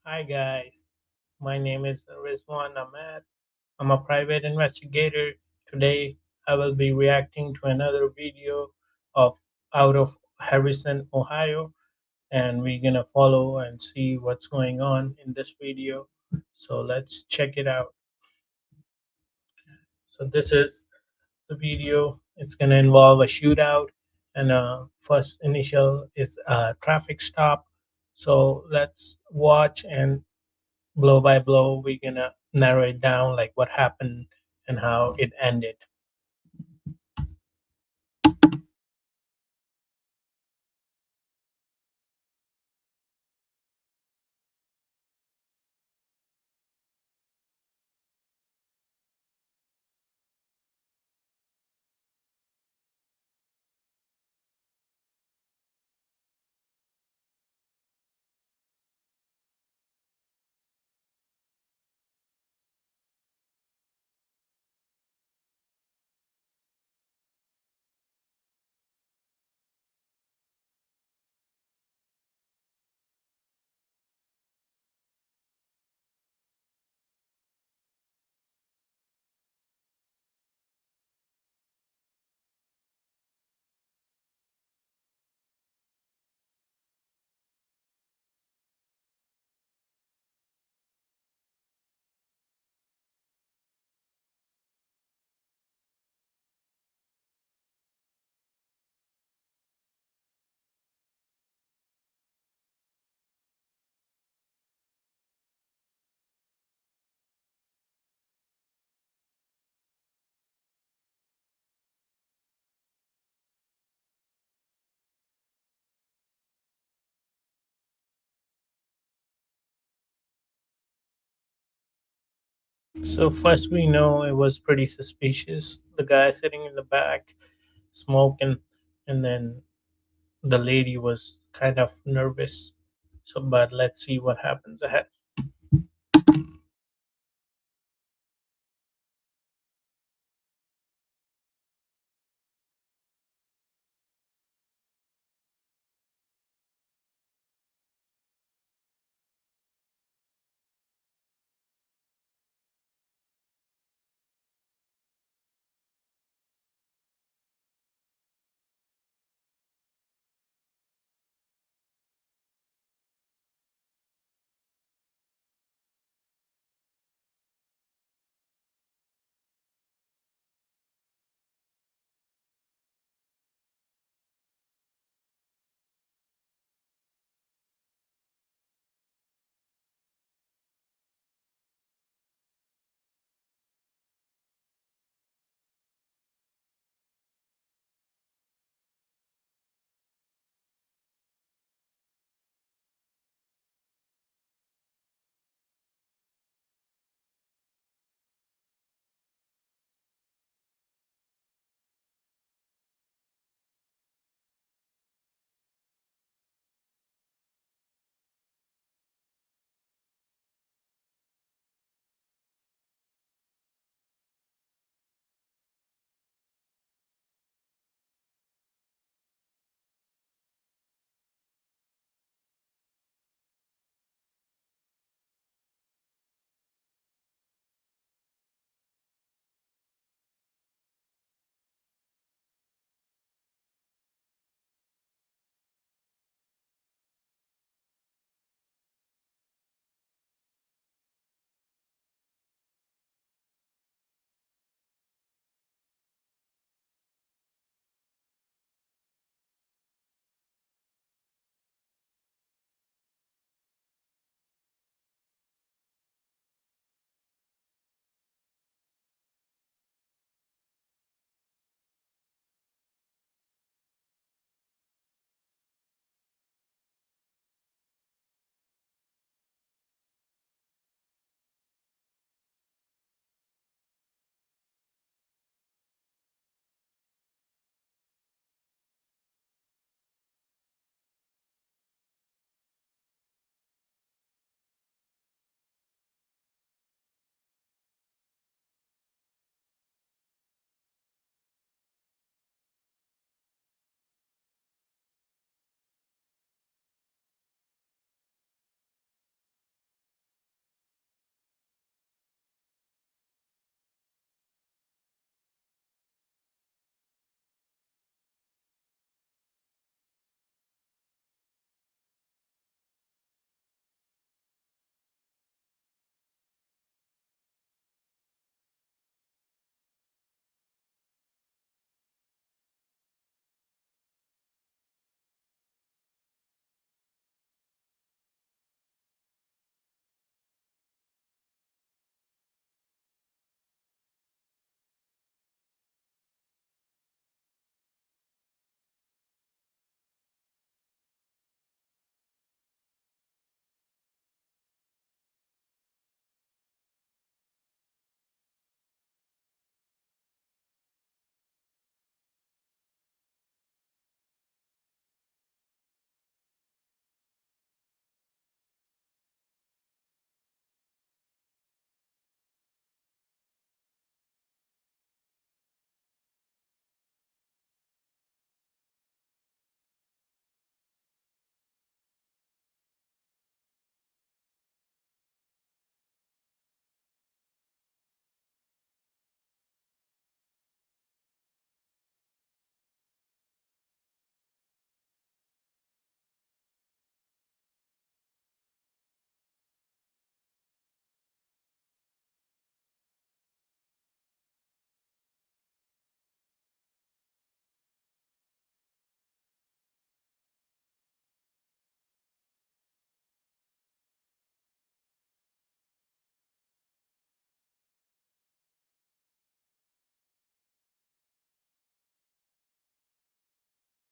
Hi guys, my name is Rizwan Ahmed. I'm a private investigator. Today I will be reacting to another video of out of Harrison, Ohio, and we're gonna follow and see what's going on in this video. So let's check it out. So this is the video. It's gonna involve a shootout and first initial is a traffic stop. So let's watch and blow by blow we're gonna narrow it down like what happened and how it ended. So first we know it was pretty suspicious, the guy sitting in the back smoking, and then the lady was kind of nervous. So but let's see what happens ahead.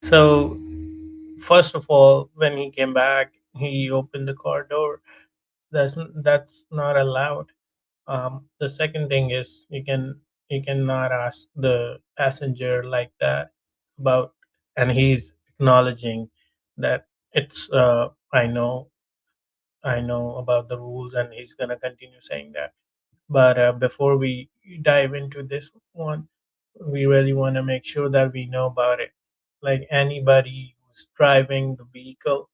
So first of all, when he came back, he opened the car door. That's not allowed. The second thing is you cannot ask the passenger like that about, and he's acknowledging that it's I know about the rules, and he's gonna continue saying that. But before we dive into this one, we really want to make sure that we know about it. Like anybody who's driving the vehicle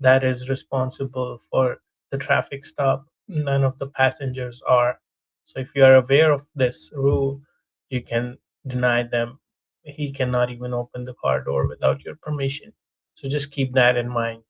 that is responsible for the traffic stop, none of the passengers are. So if you are aware of this rule, you can deny them. He cannot even open the car door without your permission. So just keep that in mind.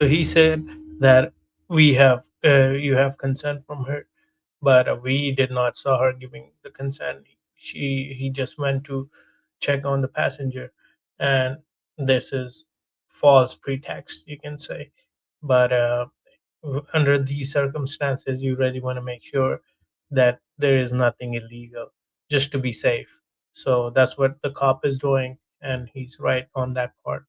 So he said that you have consent from her, but we did not saw her giving the consent. He just went to check on the passenger, and this is false pretext, you can say. But under these circumstances, you really want to make sure that there is nothing illegal, just to be safe. So that's what the cop is doing, and he's right on that part.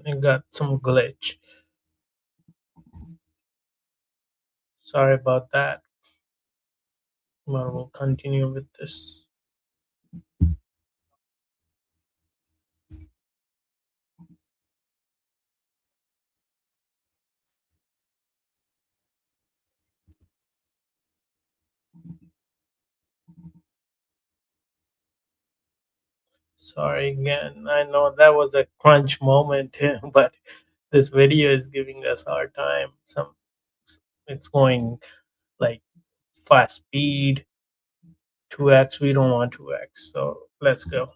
It got some glitch. Sorry about that. But we'll continue with this. Sorry again. I know that was a crunch moment, but this video is giving us hard time. It's going like fast speed, 2x. We don't want 2x. So let's go.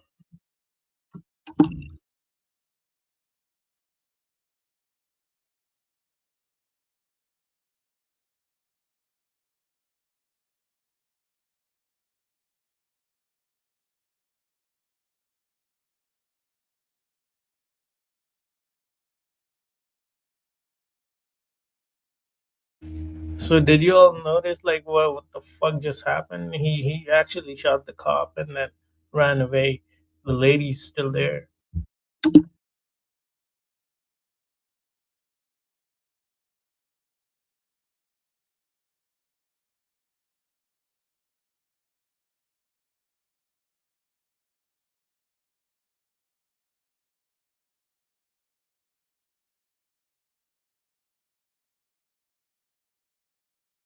So did you all notice like what the fuck just happened? He actually shot the cop and then ran away. The lady's still there.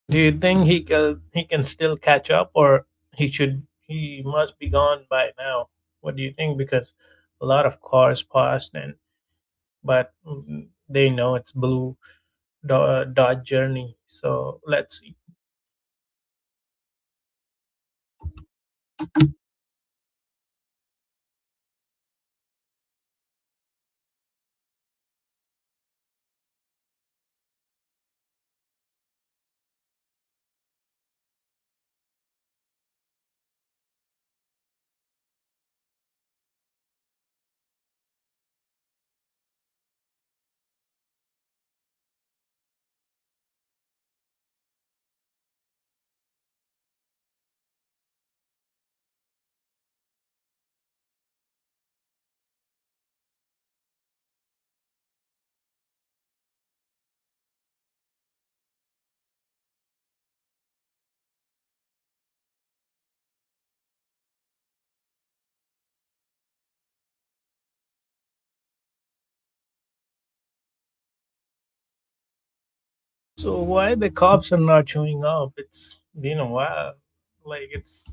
Do you think he can still catch up, or he must be gone by now? What do you think? Because a lot of cars passed, and but they know it's blue Dodge Journey. So let's see. So why the cops are not showing up? It's been a while. Like it's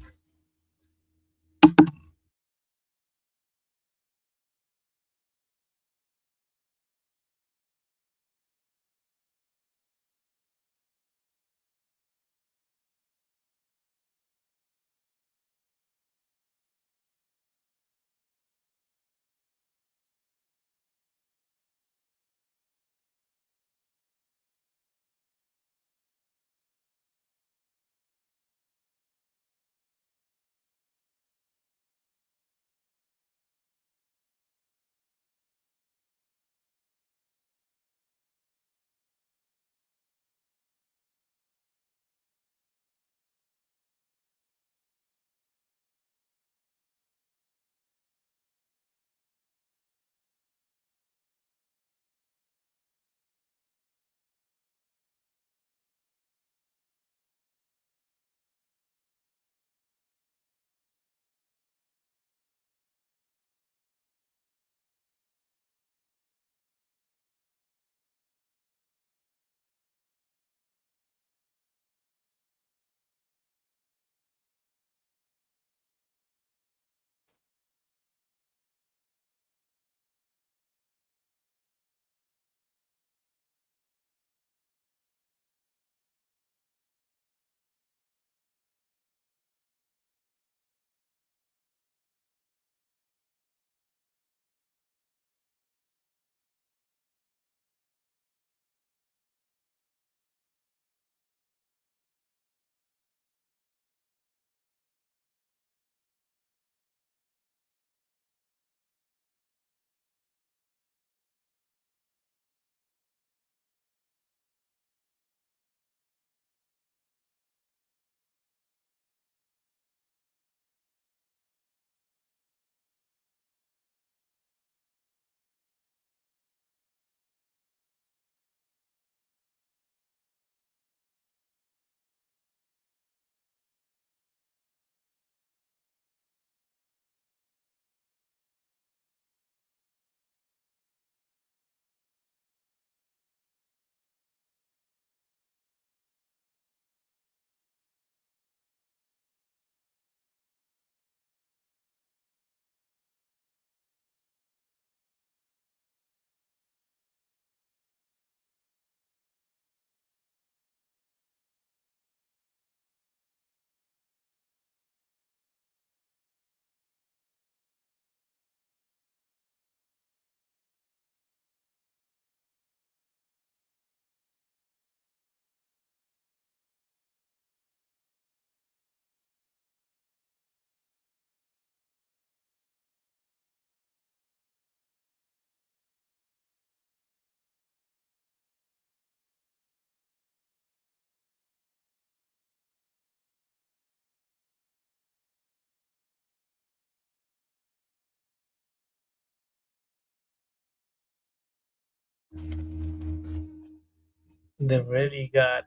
they really got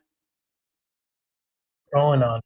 thrown on.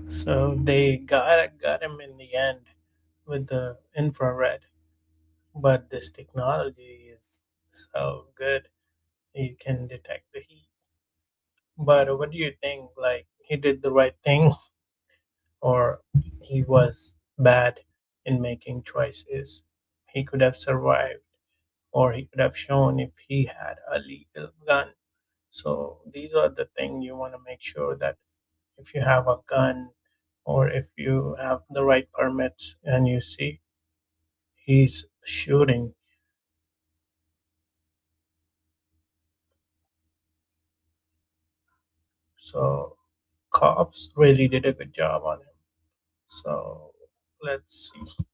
So they got him in the end with the infrared. But this technology is so good. You can detect the heat. But what do you think? Like he did the right thing, or he was bad in making choices? He could have survived, or he could have shown if he had a legal gun. So these are the things you want to make sure that if you have a gun, or if you have the right permits and you see he's shooting. So cops really did a good job on him. So let's see.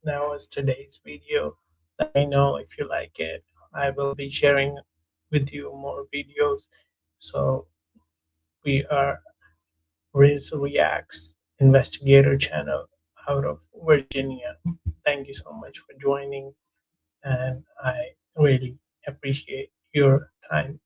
That was today's video. Let me know if you like it. I will be sharing with you more videos. So we are Riz Reacts Investigator channel out of Virginia. Thank you so much for joining, and I really appreciate your time.